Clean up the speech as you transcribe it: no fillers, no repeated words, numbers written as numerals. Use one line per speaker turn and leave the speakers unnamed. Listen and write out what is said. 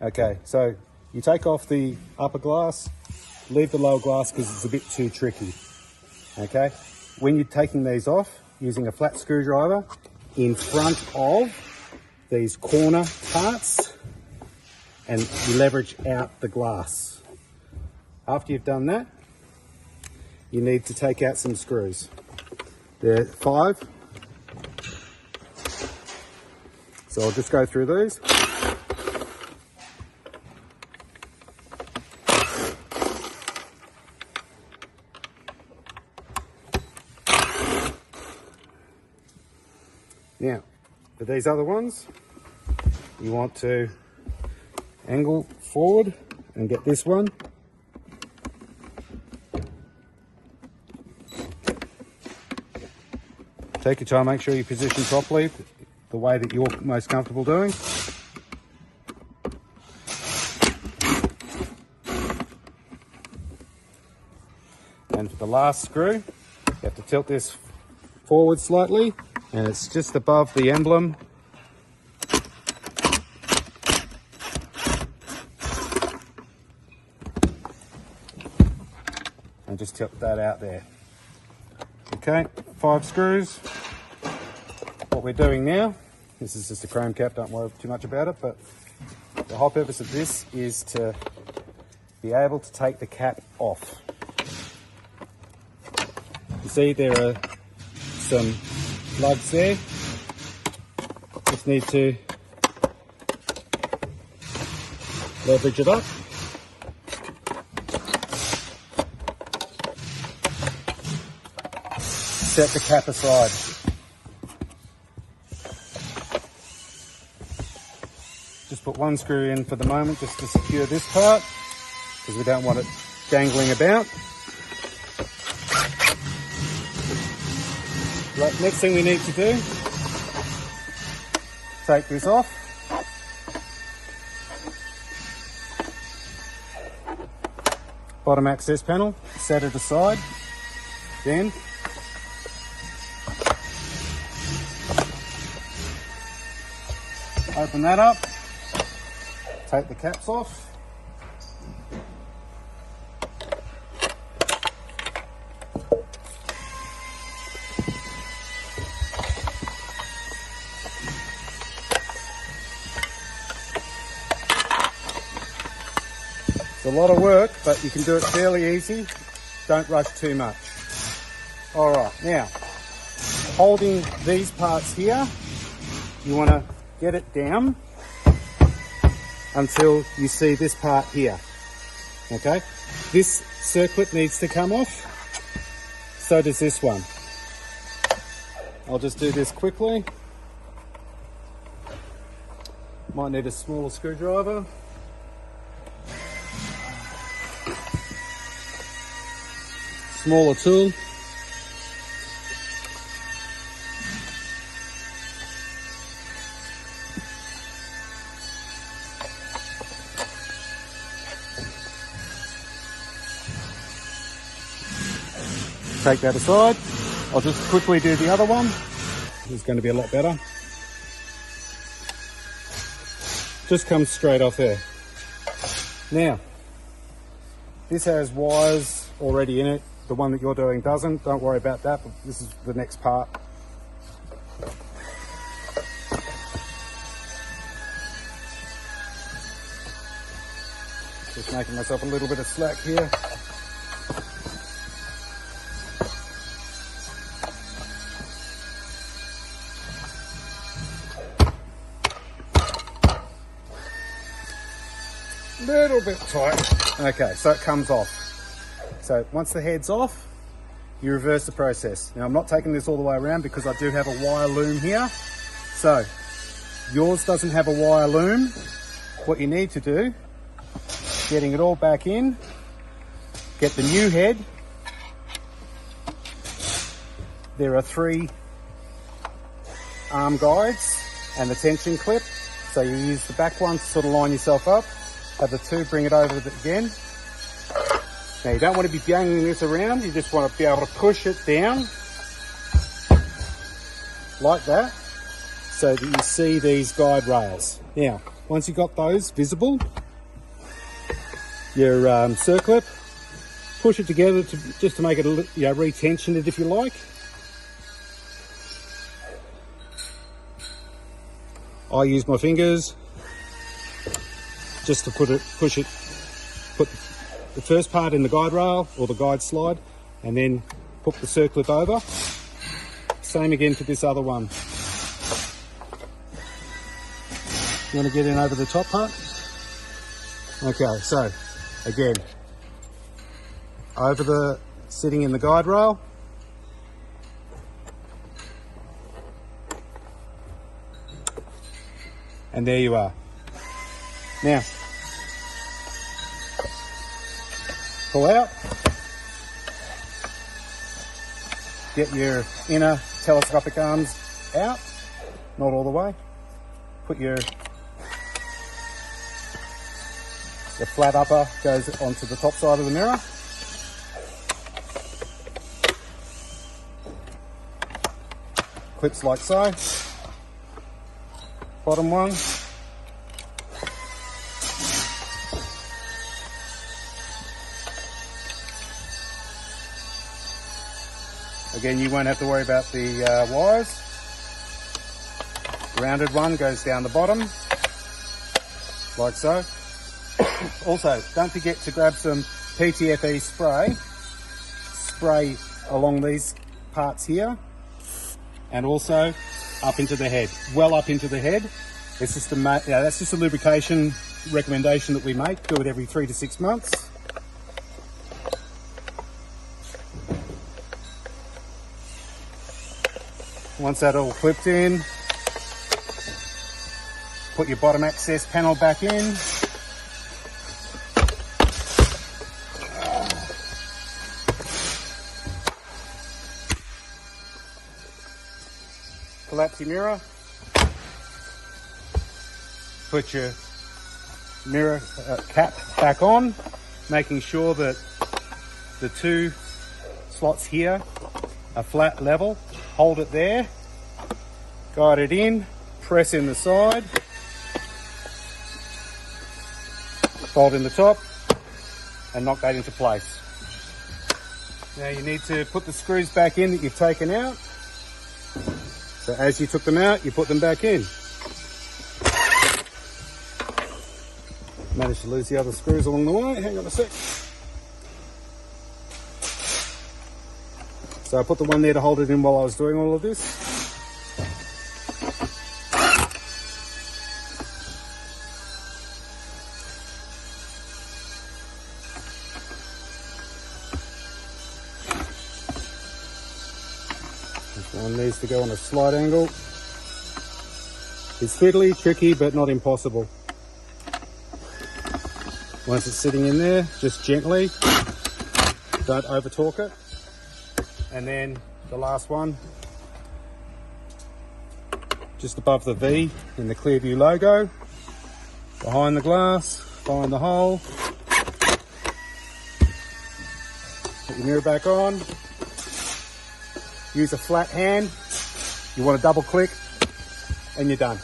Okay, so you take off the upper glass, leave the lower glass because it's a bit too tricky. Okay, when you're taking these off, using a flat screwdriver in front of these corner parts, and you leverage out the glass. After you've done that, you need to take out some screws. There are 5. So I'll just go through these. Now, for these other ones, you want to angle forward and get this one. Take your time, make sure you position properly, the way that you're most comfortable doing. And for the last screw, you have to tilt this forward slightly, and it's just above the emblem. And just tilt that out there. Okay, 5 screws. What we're doing now, this is just a chrome cap, don't worry too much about it, but the whole purpose of this is to be able to take the cap off. You see there are some lugs there. Just need to leverage it up. Set the cap aside. Just put 1 screw in for the moment just to secure this part, because we don't want it dangling about. Right, next thing we need to do, take this off. Bottom access panel, set it aside. Then open that up, take the caps off. It's a lot of work, but you can do it fairly easy. Don't rush too much. All right, now, holding these parts here, you want to get it down until you see this part here. Okay, this circlip needs to come off, so does this one. I'll just do this quickly. Might need a smaller screwdriver. Smaller tool. Take that aside. I'll just quickly do the other one. It's going to be a lot better. Just comes straight off there. Now, this has wires already in it. The one that you're doing doesn't. Don't worry about that, but this is the next part. Just making myself a little bit of slack here. Little bit tight. Okay, so it comes off. So once the head's off, you reverse the process. Now I'm not taking this all the way around because I do have a wire loom here. So yours doesn't have a wire loom. What you need to do, getting it all back in, get the new head. There are 3 arm guides and the tension clip. So you use the back one to sort of line yourself up. Have the 2, bring it over again. Now you don't want to be banging this around, you just want to be able to push it down like that. so that you see these guide rails. Now, once you've got those visible, your circlip, push it together just to make it, retension it if you like. I use my fingers just to put the first part in the guide rail or the guide slide, and then put the circlip over. Same again for this other one. You want to get in over the top part? Okay, so again, sitting in the guide rail. And there you are. Now, pull out. Get your inner telescopic arms out, not all the way. Put your flat upper goes onto the top side of the mirror. Clips like so. Bottom one. Again, you won't have to worry about the wires. Rounded one goes down the bottom, like so. Also, don't forget to grab some PTFE spray along these parts here, and also up into the head, well up into the head. It's just that's just a lubrication recommendation that we make. Do it every 3 to 6 months. Once that all clipped in, put your bottom access panel back in. Collapse your mirror. Put your mirror cap back on, making sure that the two slots here are flat level. Hold it there, guide it in, press in the side, fold in the top, and knock that into place. Now you need to put the screws back in that you've taken out. So as you took them out, you put them back in. Managed to lose the other screws along the way. Hang on a sec. So I put the one there to hold it in while I was doing all of this. This one needs to go on a slight angle. It's fiddly, tricky, but not impossible. Once it's sitting in there, just gently, don't over torque it. And then the last one, just above the V in the Clearview logo, behind the glass, find the hole, put your mirror back on, use a flat hand, you want to double click, and you're done.